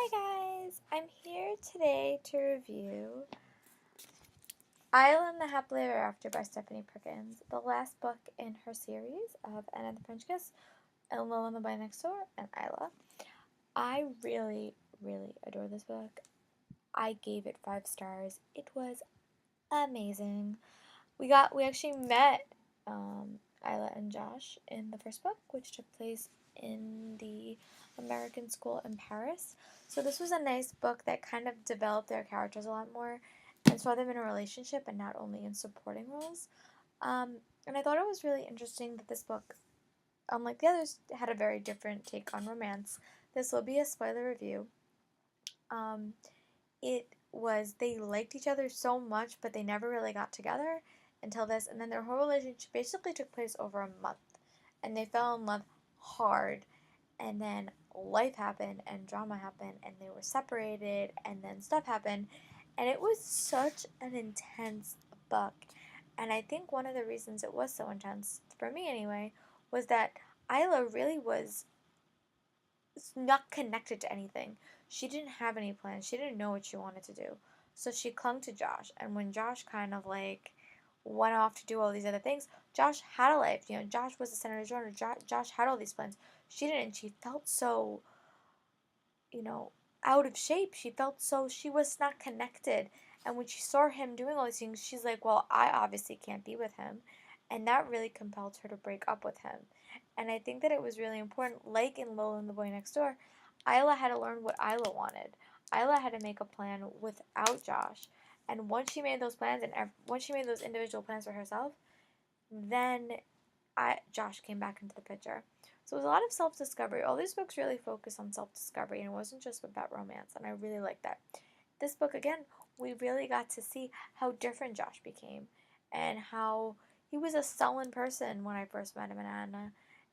Hi guys, I'm here today to review Isla and the Happily Ever After by Stephanie Perkins, the last book in her series of Anna and the French Kiss, Elmo and the Boy Next Door, and Isla. I really, really adore this book. I gave it 5 stars. It was amazing. We actually met Isla and Josh in the first book, which took place in the American school in Paris. So this was a nice book that kind of developed their characters a lot more and saw them in a relationship and not only in supporting roles. And I thought it was really interesting that this book, unlike the others, had a very different take on romance. This will be a spoiler review. Um, it was they liked each other so much, but they never really got together until this, and then their whole relationship basically took place over a month, and they fell in love hard, and then life happened and drama happened and they were separated and then stuff happened, and it was such an intense book. And I think one of the reasons it was so intense, for me anyway, was that Isla really was not connected to anything. She didn't have any plans. She didn't know what she wanted to do. So she clung to Josh. And when Josh kind of like went off to do all these other things, Josh had a life. You know, Josh was the center of the genre. Josh had all these plans. She didn't. She felt so, you know, out of shape. She felt so, she was not connected. And when she saw him doing all these things, she's like, well, I obviously can't be with him. And that really compelled her to break up with him. And I think that it was really important, like in Lola and the Boy Next Door, Isla had to learn what Isla wanted. Isla had to make a plan without Josh. And once she made those plans and once she made those individual plans for herself, then Josh came back into the picture. So it was a lot of self-discovery. All these books really focus on self-discovery, and it wasn't just about romance, and I really like that. This book, again, we really got to see how different Josh became, and how he was a sullen person when I first met him in Anna,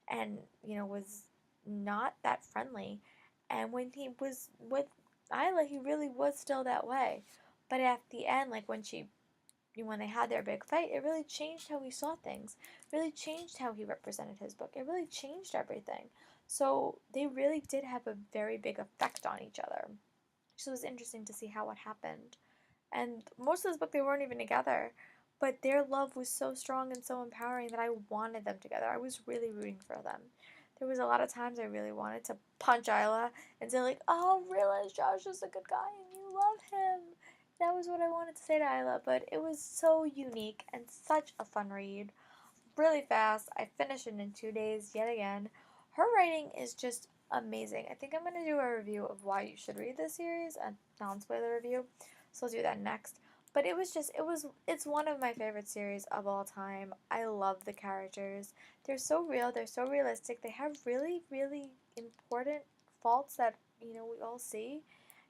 and, you know, was not that friendly. And when he was with Isla, he really was still that way. But at the end, like when they had their big fight, it really changed how he saw things. It really changed how he represented his book. It really changed everything. So they really did have a very big effect on each other. So it was interesting to see how it happened. And most of this book, they weren't even together. But their love was so strong and so empowering that I wanted them together. I was really rooting for them. There was a lot of times I really wanted to punch Isla and say like, oh, realize Josh is a good guy and you love him. That was what I wanted to say to Isla, but it was so unique and such a fun read. Really fast. I finished it in 2 days yet again. Her writing is just amazing. I think I'm going to do a review of why you should read this series, a non-spoiler review. So I'll do that next. But it's one of my favorite series of all time. I love the characters. They're so real, they're so realistic. They have really, really important faults that, you know, we all see.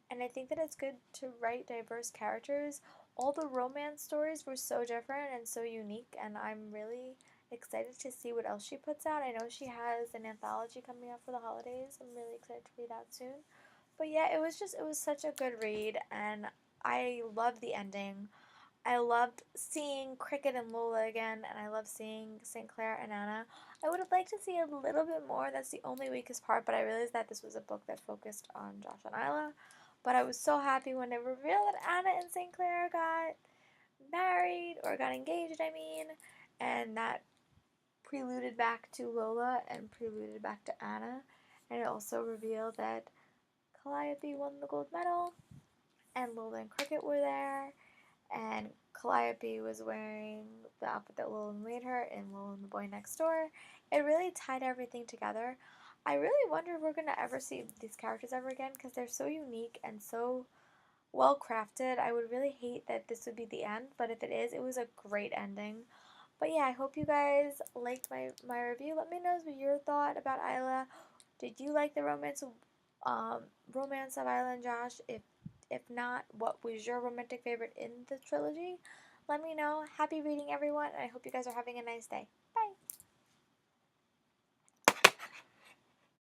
And I think that it's good to write diverse characters. All the romance stories were so different and so unique, and I'm really excited to see what else she puts out. I know she has an anthology coming out for the holidays. I'm really excited to read that soon. But yeah, it was such a good read, and I loved the ending. I loved seeing Cricket and Lola again, and I love seeing St. Clair and Anna. I would have liked to see a little bit more. That's the only weakest part, but I realized that this was a book that focused on Josh and Isla. But I was so happy when they revealed that Anna and St. Clair got married, or got engaged, I mean, and that preluded back to Lola and preluded back to Anna. And it also revealed that Calliope won the gold medal, and Lola and Cricket were there, and Calliope was wearing the outfit that Lola made her in Lola and the Boy Next Door. It really tied everything together. I really wonder if we're going to ever see these characters ever again, because they're so unique and so well crafted. I would really hate that this would be the end, but if it is, it was a great ending. But yeah, I hope you guys liked my review. Let me know your thought about Isla. Did you like the romance of Isla and Josh? If not, what was your romantic favorite in the trilogy? Let me know. Happy reading, everyone, and I hope you guys are having a nice day.